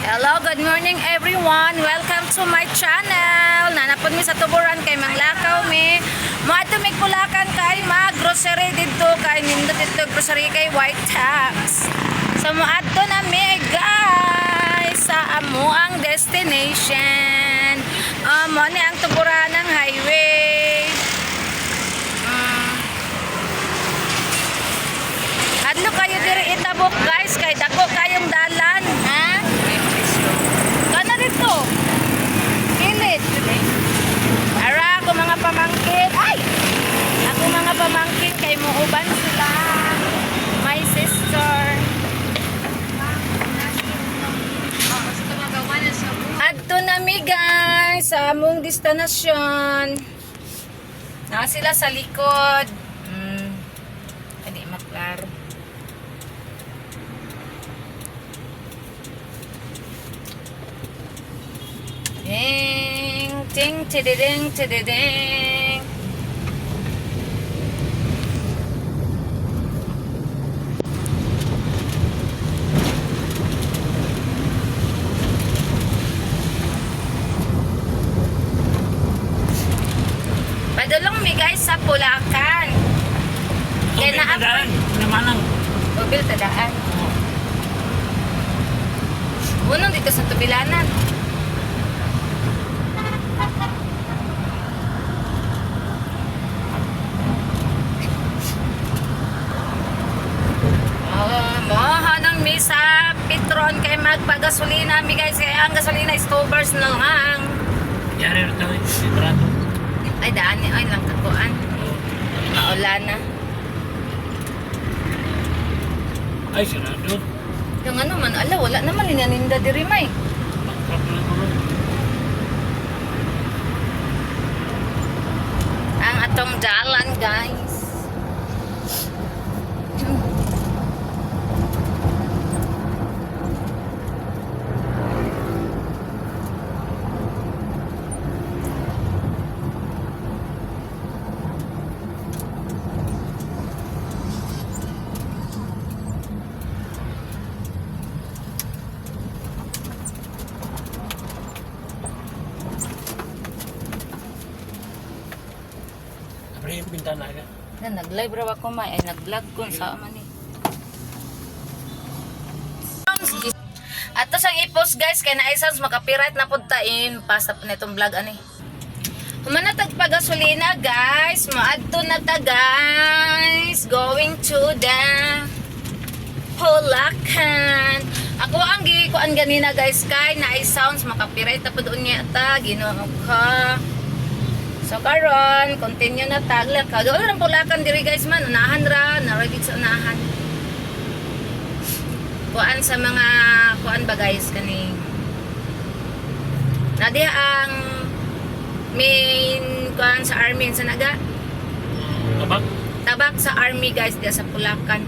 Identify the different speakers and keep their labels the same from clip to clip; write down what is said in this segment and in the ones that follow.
Speaker 1: Hello, good morning everyone. Welcome to my channel. Nanapod mi sa tuburan kay Manglakaw mi. Moadto mi Bulacan kay mag-grocery dito kay nindot dito grocery kay White Tax. So moadto na mi guys sa amuang destination. Mo ni ang tuburan ng highway. Adlo kayo diri itabok guys kay dako kayong dalan, ha? Kana dito. Kilit. Ara ako mga pamangkin. Ay! Ako mga pamangkin kay muuban sila. My sister. Adto na mi guys sa among destinasyon. Na sila sa likod. Hindi maklaro. Ding, ding, tididing, tididing. Padulong mi guys sa Bulacan. Kaya na
Speaker 2: namanang.
Speaker 1: mobil tadaan. Unong dito sa Tubilanan. Mohanang mi sa Petron kay magpagasolina mi guys kaya ang gasolina is 2 bars na lang.
Speaker 2: Yari rin tayo, sitrato.
Speaker 1: Ay daan ni ay lang kakuan. Maulan na.
Speaker 2: Ay, sirado.
Speaker 1: Yung ano man ala wala naman linaninda diri may.
Speaker 2: Bangkap na ko.
Speaker 1: Ang atong dalan guys.
Speaker 2: Pre, yung bintana ka.
Speaker 1: Na nag-live raw ako may ay nag-vlog ko sa man ni. At to sang i-post guys kay na sounds makapirat na puntain pasta po nitong vlog ani. Humanatag pa gasolina guys, maadto na ta guys, going to the Bulacan. Ako ang gikuan ganina guys kay na sounds makapirat ta pud unya ta Ginoo ka. So karon, continue na tagla. Kagawin ng Bulacan diri guys man, unahan ra, naragig sa unahan. Kuan sa mga kuan ba guys kani. Nadiha ang main kuan sa army sa naga.
Speaker 2: Tabak?
Speaker 1: Tabak sa army guys diya sa Bulacan.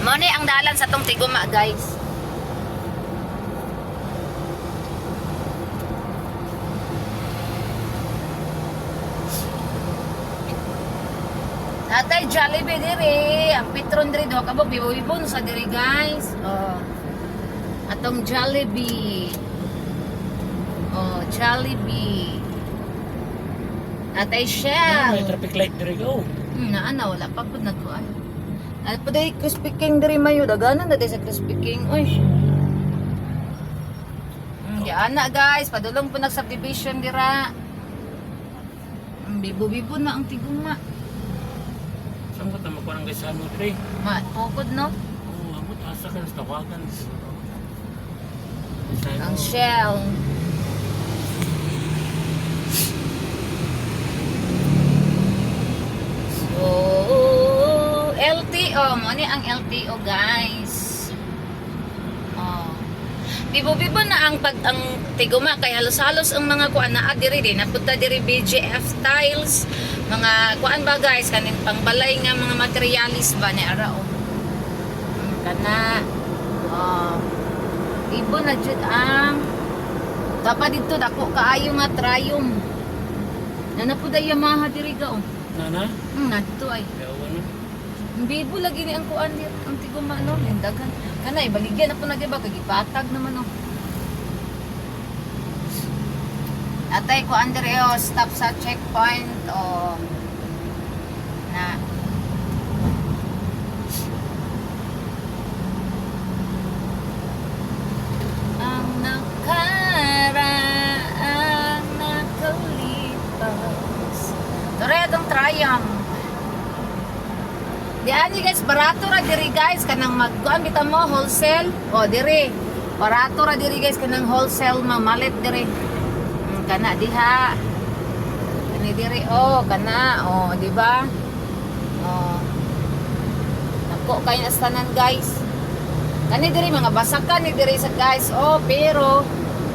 Speaker 1: Mo ni ang dalan sa tong Tiguma guys. Natay Jollibee diri, ang Petron diri do kabog bibo-bibo sa diri guys. Oh. Atong Jollibee. Oh, Jollibee. Natay Shell.
Speaker 2: May traffic light diri go.
Speaker 1: Naana wala pa pud nagkuan. At paday Crispy King diri mayo daganan na sa Crispy King. Oy. Ana guys, padulong po nag-subdivision dira. Bibo-bibo na ang Tiguma.
Speaker 2: Saan ko tama ko ng gaysano diri?
Speaker 1: Tukod no?
Speaker 2: Oo, amot asa ka sa tawagan.
Speaker 1: Ang Shell. So, LTO. Mo ni ang LTO guys. Oh. Bibo-bibo na ang Tiguma kay halos-halos ang mga kuan na diri din napunta diri BGF tiles, mga kuan ba guys kanin pangbalay nga mga materialis ba ni ara o. Kana. Oh. Ibo na jud ang dapat dito dako kaayo nga Triumph. Na na po da Yamaha diri ga oh.
Speaker 2: na.
Speaker 1: Nadto ay.
Speaker 2: Kaya ano.
Speaker 1: Bibo lagi ni ang kuan ni ang tiguma no, daghan. Kana ibaligyan na po na giba kay gipatag naman no. Atay ko Andreo stop sa checkpoint o na ang nakaraang nakalipas. Tara itong Triumph. Diyan ni guys, barato ra diri guys kanang magkuan bitaw mo wholesale. O diri. Barato ra diri guys kanang wholesale mamalit diri. Kana diha. Kani diri kana di ba? Nako kay nastanan guys. Kani diri mga basakan ni diri sa guys. Pero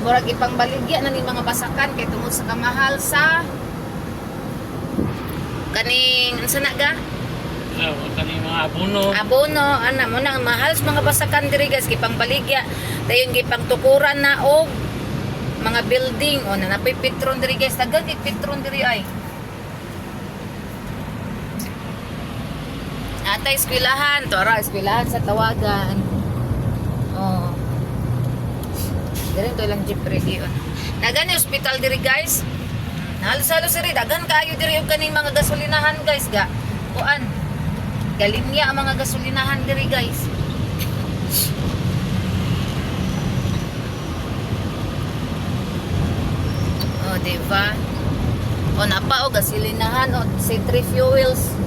Speaker 1: murag ipangbaligya na ni mga basakan kay tungod sa kamahal sa kaning unsa na ga?
Speaker 2: Kani mga abono.
Speaker 1: Abono, ana mo nang mahal sa mga basakan diri guys gipang baligya. Dayon gipang tukuran na og mga building o na napay petron diri guys. Tagang petron diri ay. Atay eskwelahan, tora eskwelahan sa tawagan. Diri to lang jeep region. Nagani hospital diri guys. Halos-halos diri daghan kaayo diri og kaning mga gasolinahan guys ga. Kuan galinya ang mga gasolinahan diri guys. Diba? Napa gasolinahan C3 fuels.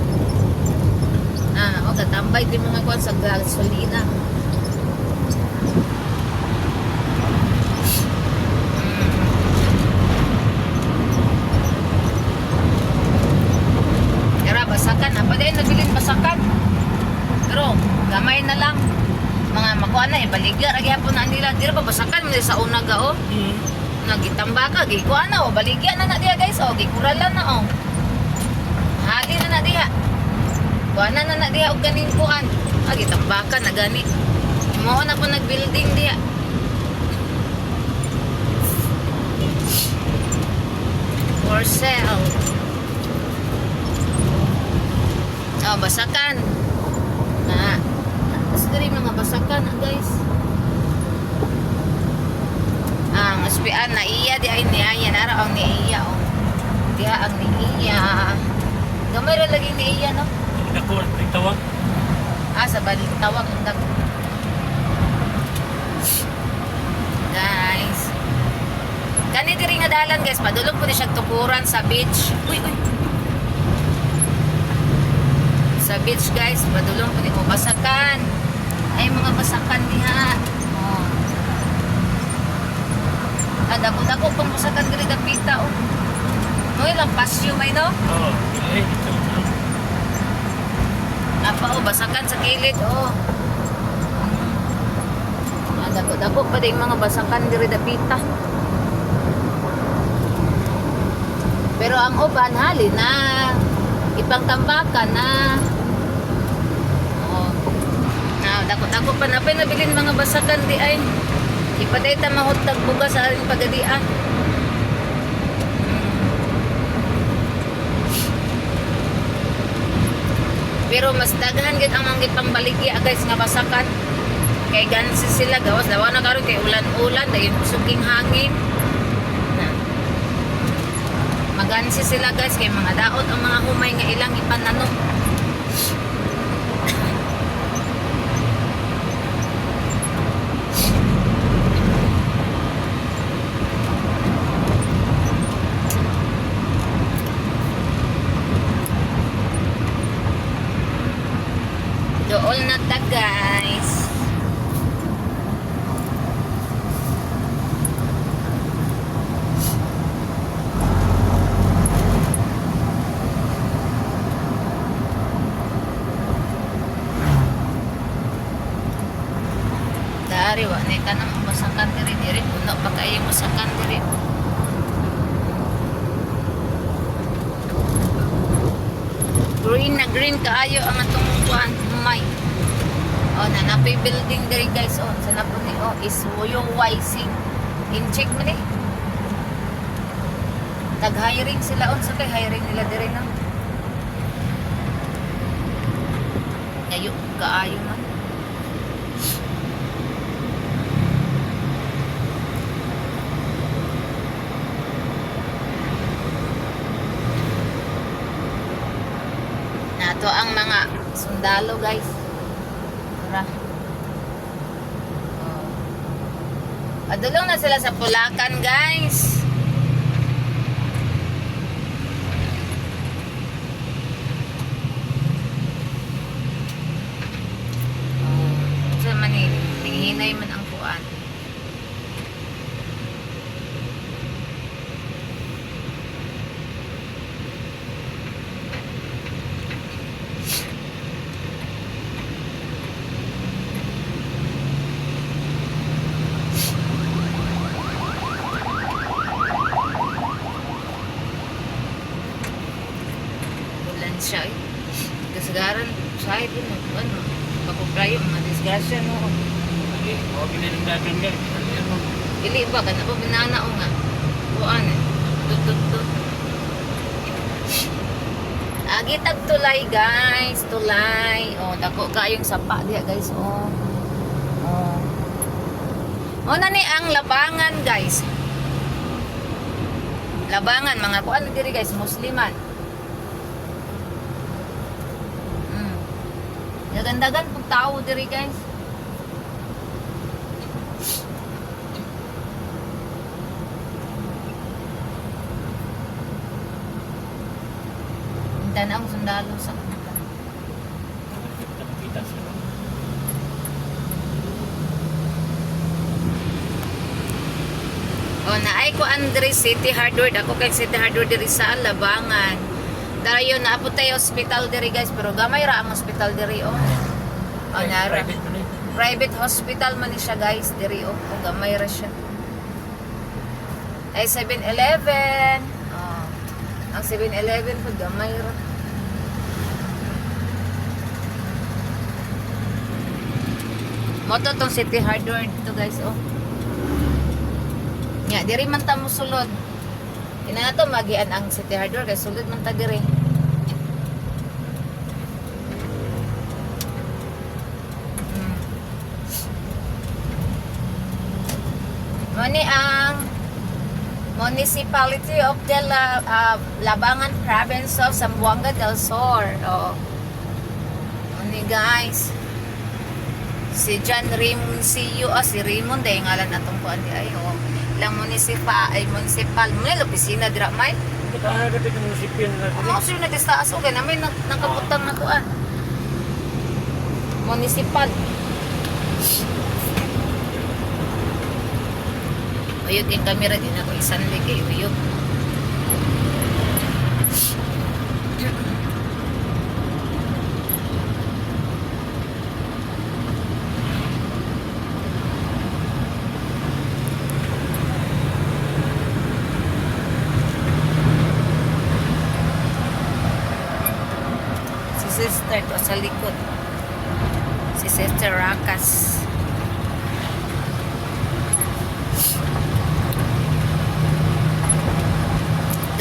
Speaker 1: Katambay din mga kuan sa gasolina. Basakan apa din nabilin basakan pero gamay na lang mga makuha na baligya ra gyapon na nila dira pa basakan mo sa una ga nagitamba ka gikuha na baligya na na diha guys gikuralan na hali na diha kuha na diha og ganing kuan gitambakan na gani mo na po nagbuilding diha for sale. Basakan na diri mga basakan guys. Ang espian na iya di ay niya nara ang ni iya diha ang ni iya gamay ra lagi ni iya no
Speaker 2: Dako tawag.
Speaker 1: sa balik tawag ng dako guys. Kani diri nga dalan guys padulong po ni siya tukuran sa beach. Uy sa beach guys, padulong po nito basakan. Ay mga basakan diha. Dako-dako pang basakan diri dapita Moy lang pasyo may no?
Speaker 2: Ay ito.
Speaker 1: Apa basakan sa kilid dako-dako pa din mga basakan diri dapita. Pero ang uban hali na ipang tambakan na dako-dako pa na nabilin mga basakan di ay ipaday ta mahutag bugas sa aring pagadian. Pero mas daghan gid ang mga pangbaligya guys nga basakan kay gansi sila gawas daw na karon kay ulan-ulan dayon suging hangin magansi sila guys kay mga daot ang mga humay nga ilang ipananom. Dool na ta guys. Dari wa na ka nang masakan diri puno pa kayo masakan diri. Green kaayo ang atong kuan may. Nanapay building diri guys sa napo ni is Woyo Wising. In-check mo ni. Tag-hiring sila sa kay hiring nila diri no. kaayo man. Nato ang mga sundalo guys. Tara. Oh. Padulong na sila sa Pulacan guys. Oh. Sa man hinay man ang kuan. Siya eh. Kasagaran sa ito ano, pakuprayo, mga disgrasya no.
Speaker 2: Okay, huwag ginanong guys. Ano?
Speaker 1: Dili ba, ka na pa binana o nga. Kuan eh. Tut. Agitag tulay guys, tulay. Oh, dako kayong sapa diha guys. Oh. Oh. Na ni ang labangan guys. Labangan, mga kuan diri guys, Musliman. Dagan-dagan pag tao diri guys. Hintan ang sundalo sa kanila.
Speaker 2: Kita sila.
Speaker 1: O naay ko Andre City Hardware. Ako kay City Hardware diri sa Labangan. Dayo na apo tayo hospital diri guys, pero gamay ra ang hospital diri oh. O nara.
Speaker 2: Private mo na eh.
Speaker 1: Private hospital man ni siya guys diri oh. O gamay ra siya. Ay 7-Eleven. Oh. Ang 7-Eleven po gamay ra. Moto tong City Hardware dito guys oh. Nya diri man ta mo sulod. Ina na to magian ang City Hardware kay sulod man ta diri. Mani ang Municipality of Labangan Province of Zamboanga del Sur. Oh. Mani guys. Si John Raymond CEO, si Raymond ay ngalan atong kuan di ay oh. Lang municipal mo opisina dira may.
Speaker 2: Kita ng munisipyo na natin.
Speaker 1: Ano sino nagtaas okay na may nakabutang na kuan. Municipal. Uyog yung camera din ako isang kay uyog. Si Sister to sa likod. Si Sister Rakas.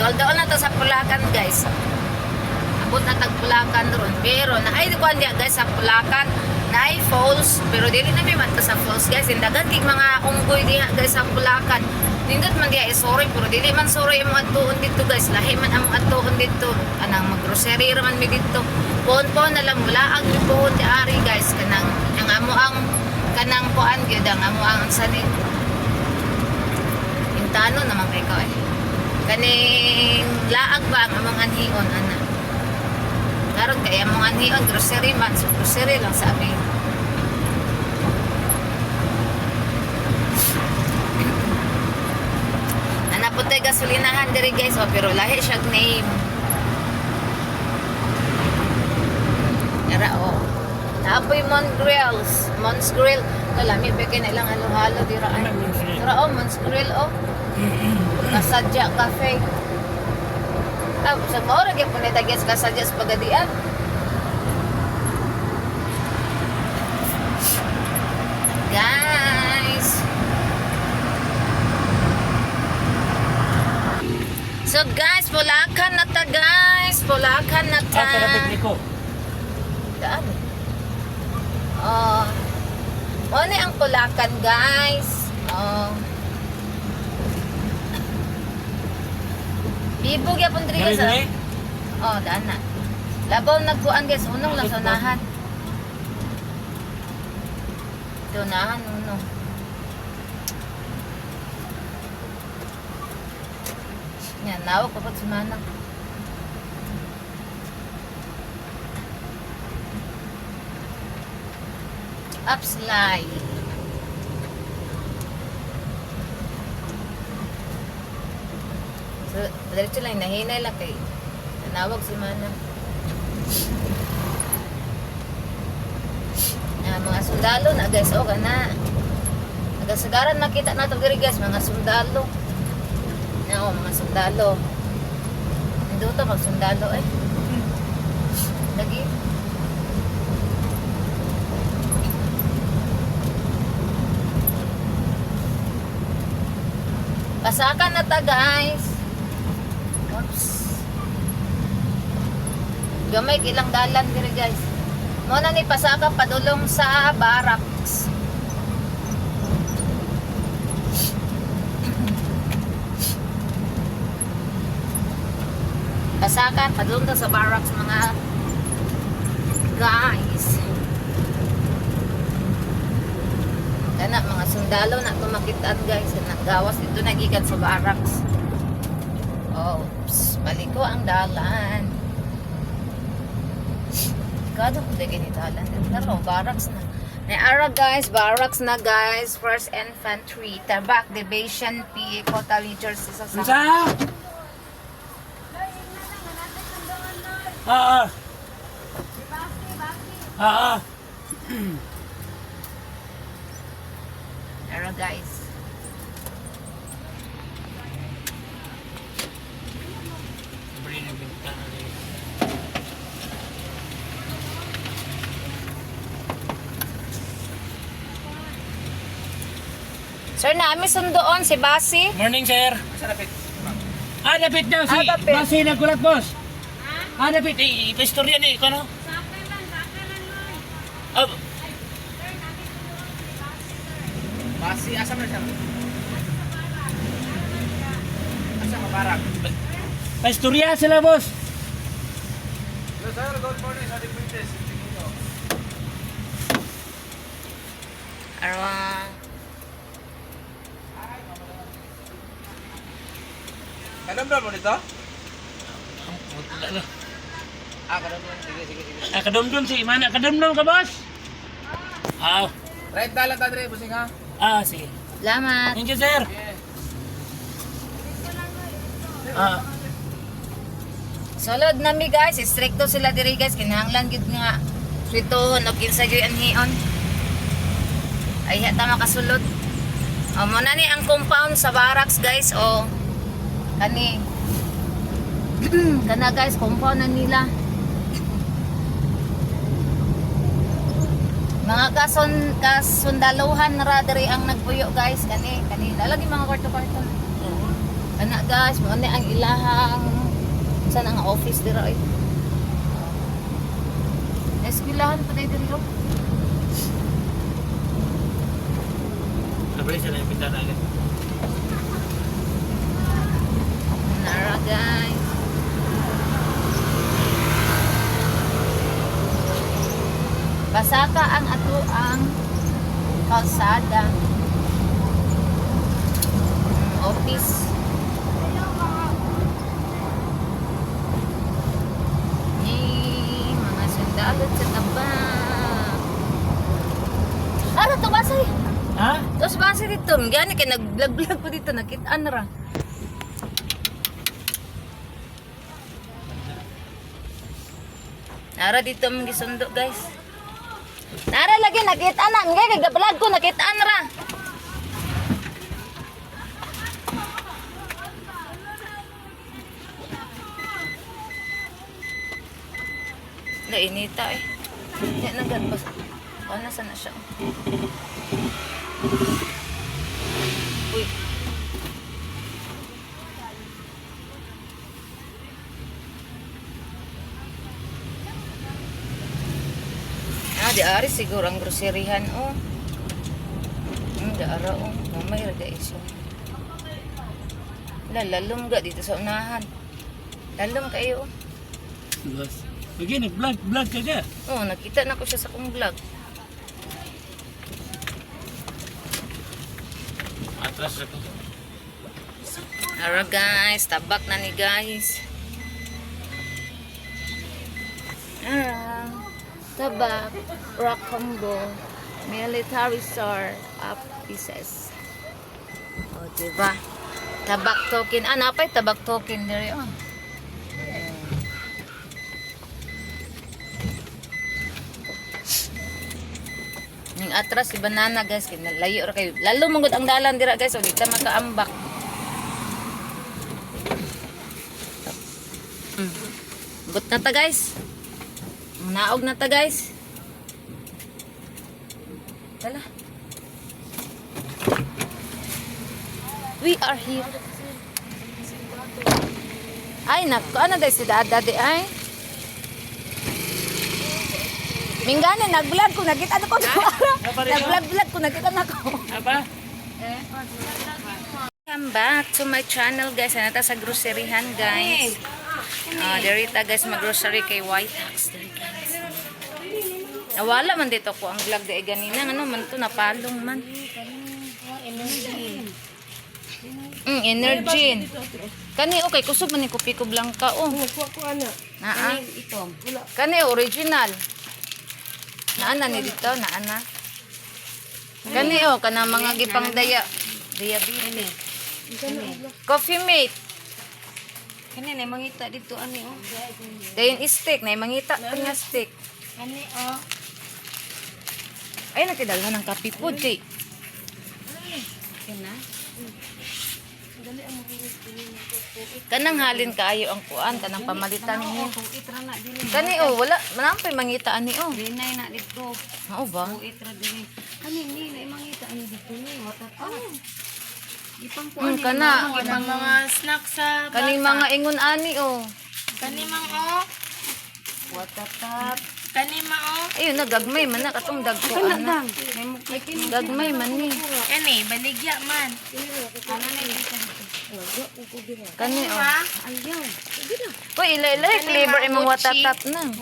Speaker 1: Dool na to sa Pulacan guys. Abot na tag Pulacan ron. Pero naay ko andiya guys sa Pulacan. Naay falls. Pero dili na may man ta sa falls guys. Indagan kig mga unggoy diha guys sa Pulacan. Nindot man diya sorry pero dili man sorry ang atuon dito guys. Lahi man ang atuon dito. Anang mag-grocery ra man mi dito. Pon na lang mula ang pohon di ari guys. Kanang ang amo ang kanang kuan gyud ang amo ang sanin. Intano naman kay ka eh. Kaning laag ba ang among anhion ana. Karon kay among anhion grocery man, so grocery lang sa amin. Ana po tay gasolinahan diri guys, oh, pero lahi siya name. Era oh. Napoy Mons Grill. Kalami pa kay na ilang halo-halo dira ay. Tara oh, Mons Grill oh. Kasadya Cafe. Sa maura gyud po nita guys kasadya sa pagadian. Guys. So guys, Pulacan na ta guys. Pulacan na ta.
Speaker 2: Sa Niko.
Speaker 1: Daan. Oh. Mo ni ang tulakan, guys. Oh. Bibog yapon diri guys.
Speaker 2: Dali, dali.
Speaker 1: Oh, daan na. Labaw nagkuan guys, unong lang sa unahan. Sa unahan, unong. Yan, nawag pa pag sumanang. Upslide. So, diretso lang, nahinay lang kay nanawag si Manang. Mga sundalo na guys, o kana. Nagasagaran nakita nato diri guys, mga sundalo. Mga sundalo. Hindi to mag sundalo eh. Lagi. Pasakan na ta guys. Oops. Gamay ilang dalan diri guys. Mo na ni pasaka padulong sa barracks. Pasakan padulong ta sa barracks mga guys. Kana mga sundalo na tumakitaan guys, naggawas dito nagikan sa barracks. Oops, baliko ang dalan. Kado ko dagay ni dalan. Pero barracks na. Naara guys, barracks na guys. First Infantry, Tabak Division P, Kota Leaders sa
Speaker 2: Unsa? Ah. Ah.
Speaker 1: Naara guys.
Speaker 2: Bring ng bintana dito.
Speaker 1: Sir, naami sundoon si Basi.
Speaker 2: Morning, sir. Sa dapit. Ah, dapit daw si
Speaker 1: dapit.
Speaker 2: Basi nagkulat, boss. Ah, dapit. Istorya ni ko no. Ah,
Speaker 3: Basi, asa man siya? Asa mabarang?
Speaker 2: istorya sila, boss.
Speaker 3: Hello sir, good morning sa Dipuntes.
Speaker 1: Arwa.
Speaker 3: Kadamdam mo nito?
Speaker 2: Wala.
Speaker 3: Kadamdam. Sige, sige, sige.
Speaker 2: Kadumdum si Imana. Kadumdum ka, boss? Ah,
Speaker 3: Right dalan ta dire, busing ha?
Speaker 2: sige.
Speaker 1: Salamat.
Speaker 2: Thank you, sir. Ah,
Speaker 1: Sulod nami guys, stricto sila diri guys, kinahanglan gid nga fritohon o kinsa gyud anhion. Ay hata makasulod. O mo na ni ang compound sa barracks guys, o kani kana guys, compound na nila. Mga kasundaluhan ra diri ang nagpuyo guys, kani lalagi mga kwarto-kwarto. Kana guys, mo ni ang ilahang saan ang office dira ay. Eskwelahan pa dito dito.
Speaker 2: nabalik sila yung bintana agad.
Speaker 1: Nara guys. Pasaka ang ato ang kalsada. Office. Mga sundalot sa taba. Ara to basay.
Speaker 2: Ha?
Speaker 1: Tos basay dito. Gani kay nag-vlog-vlog ko dito, nakitaan ra. Nara dito mong gisundo guys. Nara lagi nakita na. Nga kay gablog ko nakitaan ra. Nainita eh. Yan nagad ba? Ano sana siya? Uy. di ari siguro ang groceryhan oh. Di ara oh. Mamay ra guys. Lalom ga dito sa unahan. Lalom kayo oh.
Speaker 2: Yes. Begini, vlog ka ga.
Speaker 1: Oh, nakita na ko siya sa kong vlog.
Speaker 2: Atras ako.
Speaker 1: Ara guys, tabak na ni guys. Ara, tabak, rock combo, military star, up pieces. O, diba? Tabak token. Ah, napay tabak token diri oh. Ning atras si banana guys, layo ra kayo. Lalo mong ang dalan dira guys, o di ta makaambak. But na ta guys. Naog na ta guys. Tala. We are here. Ay nako, ano guys si Dada di ay? Minggani nag-vlog ko nakita na ko. Nag-vlog ko nakita na ko.
Speaker 2: Apa?
Speaker 1: Welcome back to my channel guys. Nata sa groceryhan guys. Dirita guys mag-grocery kay White House diri guys. Nawala man dito ko ang vlog di ganina ano man to napalong man. Energy. Kani okay kusog man ni kopi ko blanca oh.
Speaker 4: Kuha ko ana.
Speaker 1: Naa.
Speaker 4: Ito. Wala.
Speaker 1: Kani original. Naana ni dito, naana. Kani oh, kana mga gipang diabetes. Coffee mate.
Speaker 4: Kani na mangita dito ani oh.
Speaker 1: Dayon stick, na mangita pa nga stick.
Speaker 4: Ani oh.
Speaker 1: Ay nakidalhan ng kape po, kay.
Speaker 4: Kana.
Speaker 1: Kanang halin kaayo ang kuan, kanang pamalitan niyo.
Speaker 4: Itra na dili.
Speaker 1: Kani oh, wala manampay mangita ani oh.
Speaker 4: Dinay na dito.
Speaker 1: Mao ba?
Speaker 4: Itra dili. Kani ni na mangita ani dito ni water pa. Ipang ko
Speaker 1: Kana
Speaker 4: ibang mga snack sa
Speaker 1: kaning mga ingon ani oh.
Speaker 4: kani mang oh.
Speaker 1: Water tap.
Speaker 4: Kani ma oh.
Speaker 1: Ayun na gagmay man na katong dagko ana. Gagmay man ni.
Speaker 4: Kani baligya man. Ano na dito?
Speaker 1: Kani oh.
Speaker 4: Ayaw.
Speaker 1: Uy, ila flavor imong watatat na.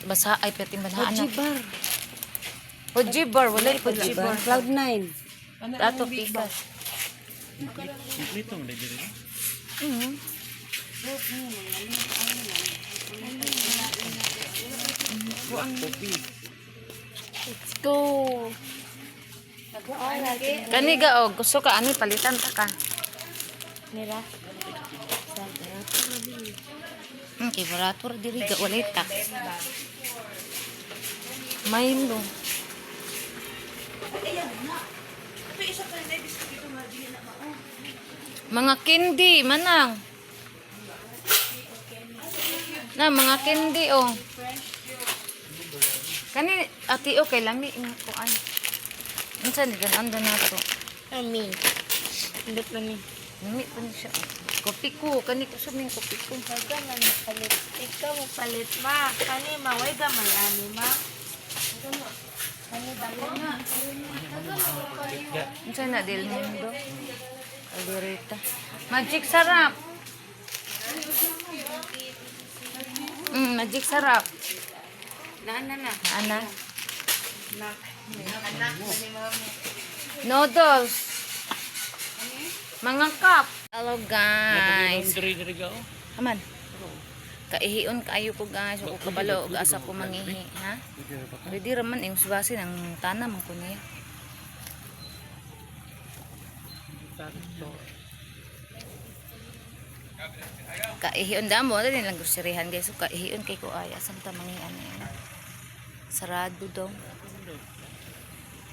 Speaker 1: Basa ay pati banhaan na.
Speaker 4: Bar.
Speaker 1: Fuji bar, wala Fuji bar.
Speaker 4: Cloud9.
Speaker 1: Ato pikas.
Speaker 2: Kompleto mo diri.
Speaker 4: Let's go.
Speaker 1: Kani ga og gusto ka ani palitan ta ka.
Speaker 4: Nira.
Speaker 1: Kay barator diri ga wala tax. Milo. Mga candy manang. Na mga candy oh. Kani ati okay lami ing kuan. Unsa ni gan ando na to?
Speaker 4: Amin. Hindi pa ni.
Speaker 1: Lami pa ni siya. Kopi ko kani ko sa kopi ko.
Speaker 4: Kaga man palit. Ikaw mo palit ma. Kani maway gamay ani ma. Kani balo na.
Speaker 1: Unsa na del mundo? Aldereta. Magic sarap. Magic sarap.
Speaker 4: Nana na.
Speaker 1: Ana. Noodles. Mga cup. Hello guys.
Speaker 2: Diri ga oh.
Speaker 1: Aman. Kaihion kayo ko guys. O kabalo og asa ko mangihi, ha? Ready raman yung subasin ang tanam ko niya. Kaihion damo na nilang groceryhan guys. So kaihion kay ko ay asam ta mangi ano. Sarado daw.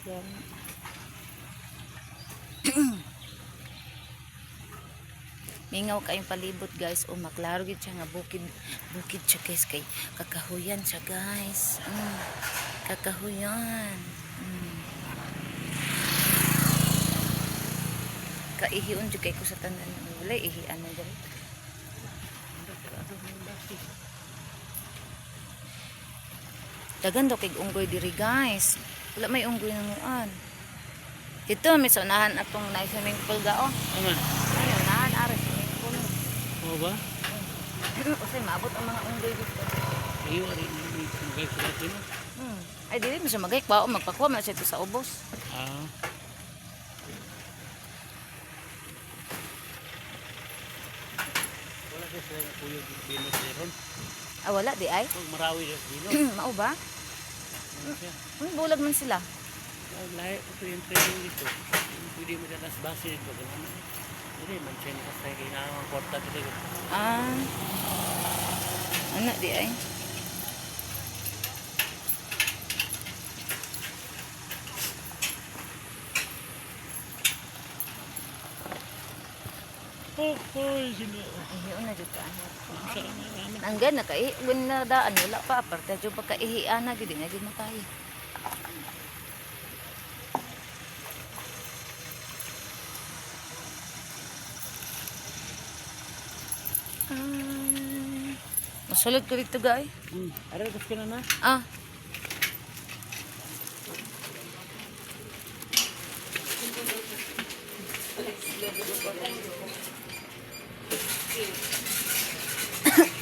Speaker 1: Yan. Mingaw kayong palibot guys. O maklaro gid siya nga bukid siya guys kay kakahuyan siya guys. Kakahuyan. Kaihion jud kay ko sa tanan. Wala ihian na diri. Dagan daw kay unggoy diri guys. Wala may unggoy na nuan. Dito may saunahan atong na swimming pool ga oh.
Speaker 2: Ano?
Speaker 1: Ayun, nahan ara swimming pool.
Speaker 2: Oo ba?
Speaker 1: Kasi maabot ang mga unggoy dito.
Speaker 2: Ayo, rin. Magay sila din.
Speaker 1: Ay dili mo siya magay pa magpakuha man siya dito sa ubos.
Speaker 2: Ah. Wala ka sila yung kuyo dino sa ron.
Speaker 1: Ah wala di ay.
Speaker 2: Huwag marawi na dino.
Speaker 1: Mao ba?
Speaker 2: Ano siya?
Speaker 1: Bulag man sila.
Speaker 2: Lahat ito yung training dito. Pwede mo dalas base dito. Hindi, man-chain ka tayo kailangan ang kwarta dito.
Speaker 1: Ah. Ano di ay?
Speaker 2: Sino?
Speaker 1: Ayun na dito.
Speaker 2: Saan na naman?
Speaker 1: Anggan na kay when na daan wala pa aparte jo pagkaihian na gid nga gid makahi. Masulod ko dito guys.
Speaker 2: Aral ka na na?
Speaker 1: Ah.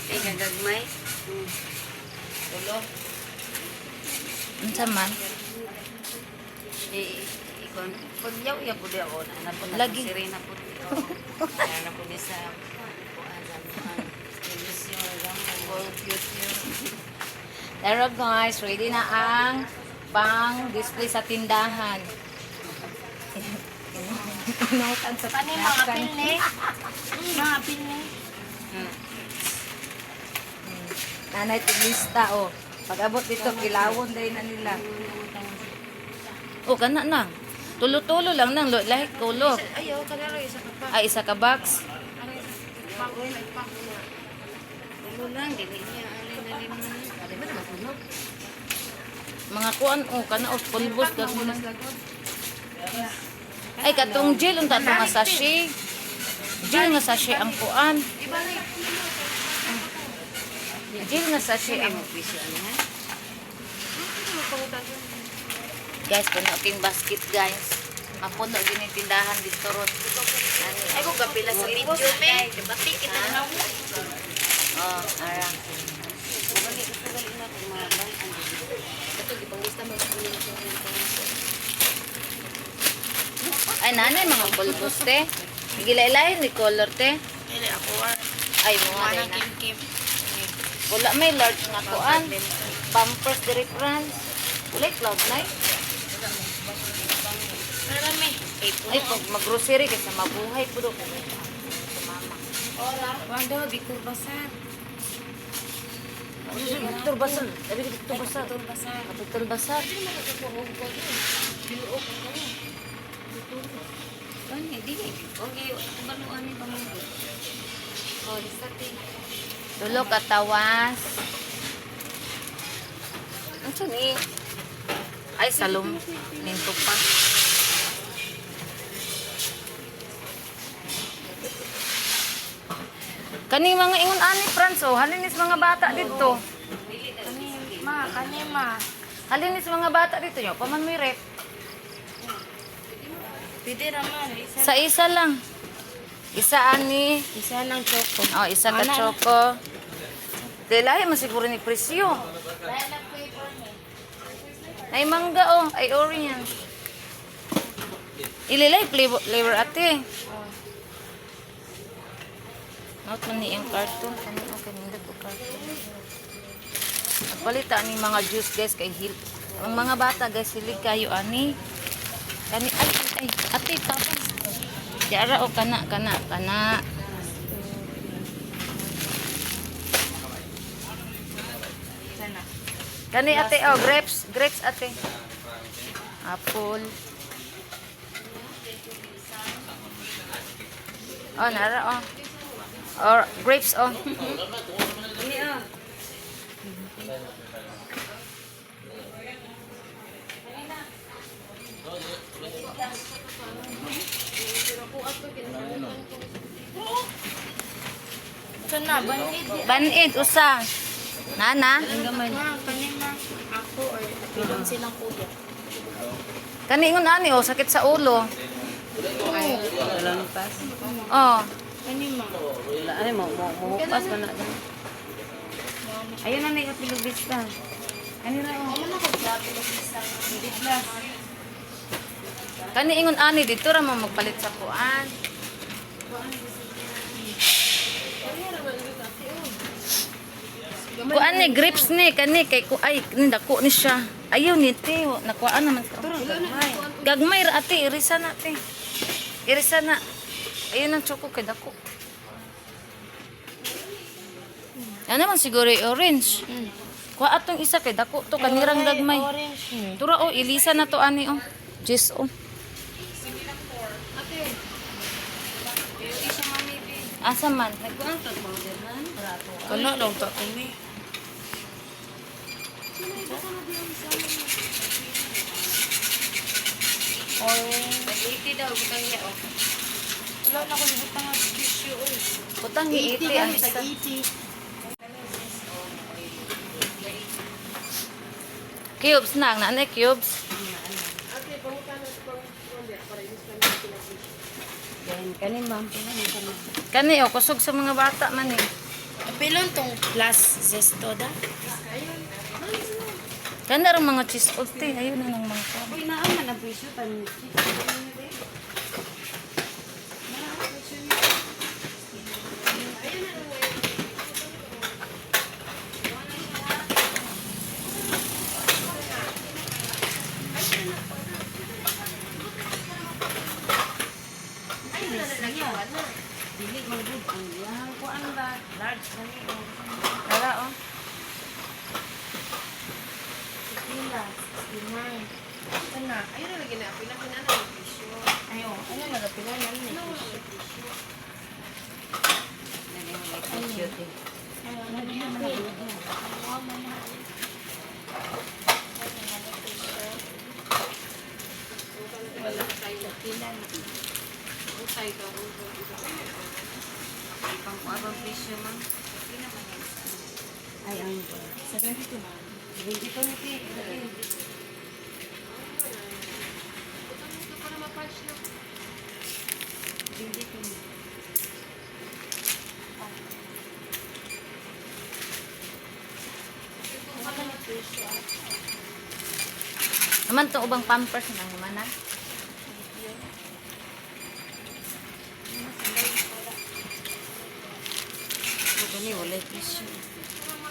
Speaker 4: Ika gagmay.
Speaker 1: Unsa man?
Speaker 4: Ikon. Pagyaw ya pud ako na po na
Speaker 1: Lagi.
Speaker 4: sirena pud. Kaya na pud sa
Speaker 1: Pero guys, ready na ang pang display sa tindahan. Inutan sa
Speaker 4: Kani mga pilni. Mga pilni.
Speaker 1: Nanay lista oh. Pag abot dito kilawon dai na nila. Oh, kana na. Tulo-tulo lang nang lahi kulo.
Speaker 4: Ayo kanaro isa ka pa.
Speaker 1: Ay isa ka box.
Speaker 4: Pagoy nagpak na. Ulo lang dili niya alin na limon. Alin ba naman
Speaker 1: Mga kuan oh kana oh pulbos ka muna. Ay katong gel unta to nga sachet. Gel nga sachet ang kuan. Gel nga sachet ang guys, puno king basket guys. Mapuno din yung tindahan dito ron.
Speaker 4: Ay ko kapila sa video me. Bati kita na.
Speaker 1: Oh, ara. Ay, nanay, mga pulbos, te. Gilay-lay, ni color, te.
Speaker 4: Dili ako
Speaker 1: Ay, mga
Speaker 4: ana
Speaker 1: na.
Speaker 4: kim.
Speaker 1: Wala, may large na kuan. Pampers, diri France. Wala, cloud nine.
Speaker 4: Marami.
Speaker 1: Ay, pag mag-grocery, kasi mabuhay po doon. Sa mama.
Speaker 4: Wanda Bicol Bazaar.
Speaker 1: Victor Basar. Sabi ko, Victor Basar.
Speaker 4: Bicol Bazaar.
Speaker 1: Victor Basar.
Speaker 4: Kani di. Okay, banuan ni pamanggo. Oh, disati.
Speaker 1: Dulo katawas. Ano ni? Ay, salom. Minto pa. Kaning mga ingon ani Franz oh, halinis mga bata dito.
Speaker 4: Kani ma.
Speaker 1: Halinis mga bata dito nyo, paman may rep.
Speaker 4: Pwede naman.
Speaker 1: Sa isa lang. Isa ani.
Speaker 4: Isa ng choco.
Speaker 1: Oh, isa ka choco. Dahil mo siguro ni presyo. Ay mangga oh, ay orange. Ililay flavor ate. Not man ni ang carton. Kani okay nindot ko carton. Nagpalita ni mga juice guys kay Hill. Ang mga bata guys silig kayo ani. Kani ay ate papa. Yara o kana.
Speaker 4: Sana.
Speaker 1: Kani ate oh grapes ate. Apple. Oh nara oh. Or grapes oh.
Speaker 4: Ini ah. Sana banid.
Speaker 1: Banid usa. Nana,
Speaker 4: Ma, kani ma. Ako or apilon silang kuya.
Speaker 1: kani ingon ani oh, sakit sa ulo.
Speaker 2: Dalang pas.
Speaker 1: Oh,
Speaker 4: Kani ma.
Speaker 2: Wala ay mo pas man na.
Speaker 1: ayun na ni apilog bista. Kani ra oh.
Speaker 4: Ano na ko grabe ko isang
Speaker 1: Biglas. Kani ingon ani dito ra mo magpalit sa kuan. Kuan ni grips ni kani kay ku ay ni dako ni siya. Ayaw ni te nakuan naman ka. Gagmay. Gagmay ra ate irisa na te. Irisa na. Ayun ang choco kay dako. Ano man siguro yung orange. Kuha atong isa kay dako to kanirang gagmay.
Speaker 4: orange ni.
Speaker 1: Tura oh ilisa na to ani oh. Jis oh. Asa man? Nagkuhan to powder man?
Speaker 4: Wala lang ta ni. Orange.
Speaker 1: Nag-80 daw, butang niya oh.
Speaker 4: Wala na ko libutang ang tissue oy.
Speaker 1: Butang ni 80 ang isa.
Speaker 4: 80.
Speaker 1: Cubes na, ang nanay cubes.
Speaker 4: Kani ma'am, kani kani.
Speaker 1: Kani oh, kusog sa mga bata man eh.
Speaker 4: Apilon tong plus zesto da.
Speaker 1: Ganda rin mga cheese te, ayun na ng mga kab.
Speaker 4: Uy, naaman ang presyo tan. Dili man gud ang iyang kuan ba? Large kani oh.
Speaker 1: Wala oh.
Speaker 4: Pila, 69. Kana,
Speaker 5: Ayun na lagi na, pinakinan na yung presyo.
Speaker 4: ayo, ano nagapila na ni? Ayo, nagdihan man na. Wow, man na.
Speaker 5: Wala tayo.
Speaker 4: Pila ni.
Speaker 5: Utay ka.
Speaker 1: Pang abang presyo man.
Speaker 4: Ay, ang 72 na. 72 ni ti.
Speaker 5: Ito para ma-patch na.
Speaker 4: 72.
Speaker 1: Naman to ubang pampers nang naman na. Kani wala presyo.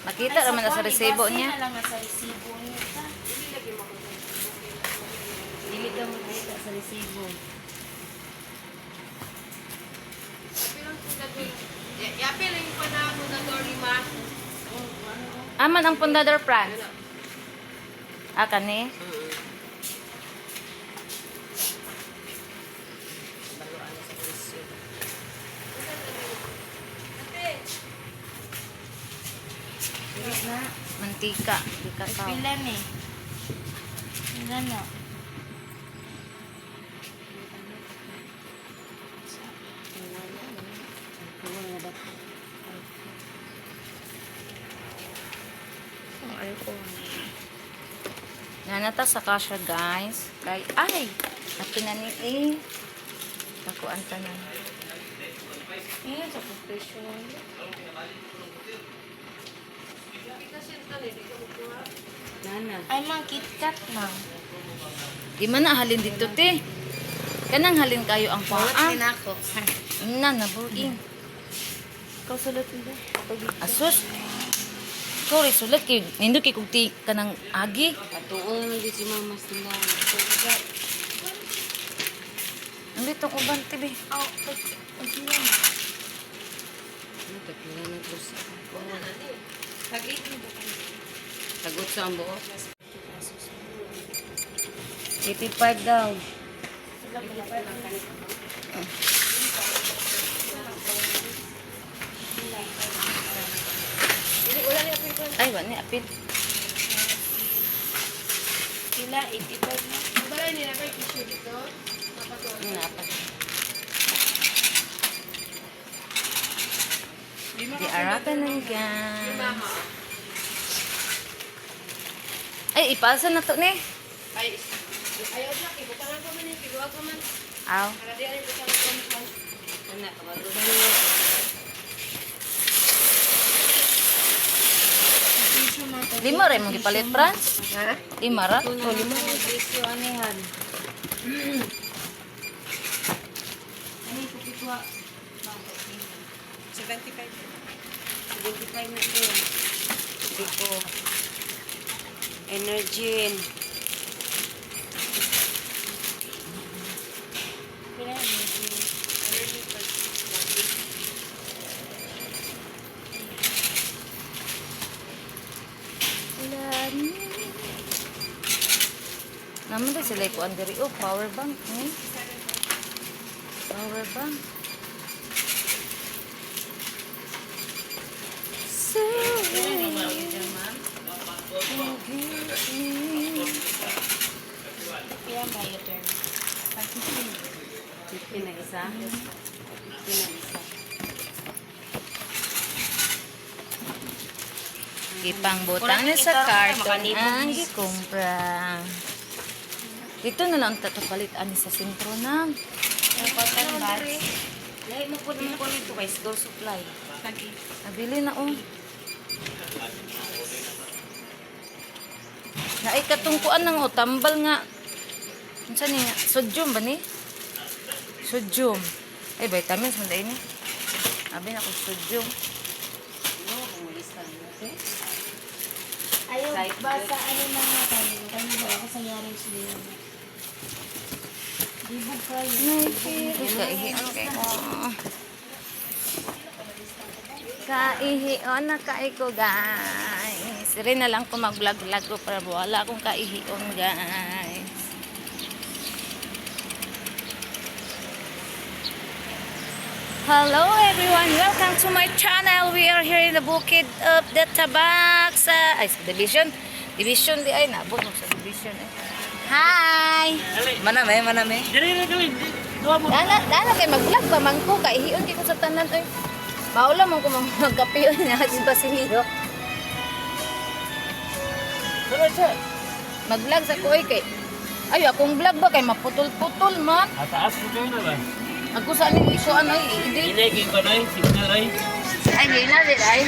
Speaker 1: Makita naman na sa resibo niya.
Speaker 4: Lang na sa resibo niya. ta. Dili ka makita sa resibo.
Speaker 5: Yapi lang yung panahon na Dory ma.
Speaker 1: Aman ang Pundador France. Ah, kani?
Speaker 4: Na,
Speaker 1: Mantika. Di kakao.
Speaker 4: pila ni. Pila na.
Speaker 1: Nanata sa kasha guys. Kay ay, natin na ni eh. Takuan tanan.
Speaker 4: Ayan, sa professional.
Speaker 2: Nana.
Speaker 4: Ay, mga KitKat na.
Speaker 1: Di man na halin dito te. Kanang halin kayo ang paa.
Speaker 4: ako.
Speaker 1: Na nabuing.
Speaker 4: Ikaw sulat nito.
Speaker 1: Asus. Ikaw rin sulat kay nindo kay kugti kanang agi.
Speaker 2: Katuon di si mama sila.
Speaker 1: Ang bitong uban tibi.
Speaker 4: Oh, pag sila na.
Speaker 2: Ano takilan na to sa. Tagot sa ang buo.
Speaker 1: 85 daw. Ay, wala ni apit.
Speaker 4: Sila, 85 na.
Speaker 5: Balay nila kay tissue dito.
Speaker 1: Napat. Di arapan ng gan.
Speaker 5: Mama.
Speaker 1: Ay, ipasa na to ni.
Speaker 5: Ay, ayaw na, ibutangan ko man yung piluwag ko man.
Speaker 1: Aw.
Speaker 5: Para di ay butang ko man.
Speaker 1: Ana, kawagulo. Lima rin mo gipalit, Franz?
Speaker 5: Ha?
Speaker 1: Lima ra?
Speaker 4: Lima ang presyo anihan. Ani ko kitwa. 75 na din. Dito. Energin. Kaya
Speaker 1: Naman din sila ikuan diri. Oh, power bank. Power bank. So,
Speaker 4: kaya ba yung term?
Speaker 1: Pinaisa.
Speaker 4: Pinag-isa.
Speaker 1: Gipang butang niya sa karton ang gikumpra. Dito na lang tatapalit ani sa sentro na.
Speaker 4: Yung cotton buds. Lahi mo po naman po nito kay store supply.
Speaker 1: Nabili na oh. Naay katungkuan ng oh, tambal nga. Unsa ni nga? Sodium ba ni? Sodium. Ay vitamins man dai ni. Abi na ko sodium.
Speaker 4: Ayaw ba sa ano mga tayo? Kaya ba ako sa yaring sila? Dibog kayo.
Speaker 1: Kaihion kay ko. Kaihion na kay ko guys. Dire na lang ko mag-vlog-vlog ko para wala akong kaihion guys. Hello everyone, welcome to my channel. We are here in the Bukid of the Tabak sa division di ay nabot mo sa division eh. Hi. Maname.
Speaker 2: Dali na gawin. Duha mo.
Speaker 1: Dana kay mag-vlog pa man ko kay hiyon kay ko sa tanan oy. Maula man ko magkapiyon niya si Basilio.
Speaker 2: Sir.
Speaker 1: Mag-vlog sa ko kay. Ay akong vlog ba kay maputol-putol man.
Speaker 2: Ataas mo kayo na ba?
Speaker 1: Ako sa ni isuan ay hindi.
Speaker 2: Inay, kayo ba na signal ay?
Speaker 1: Ay, hindi na din ay.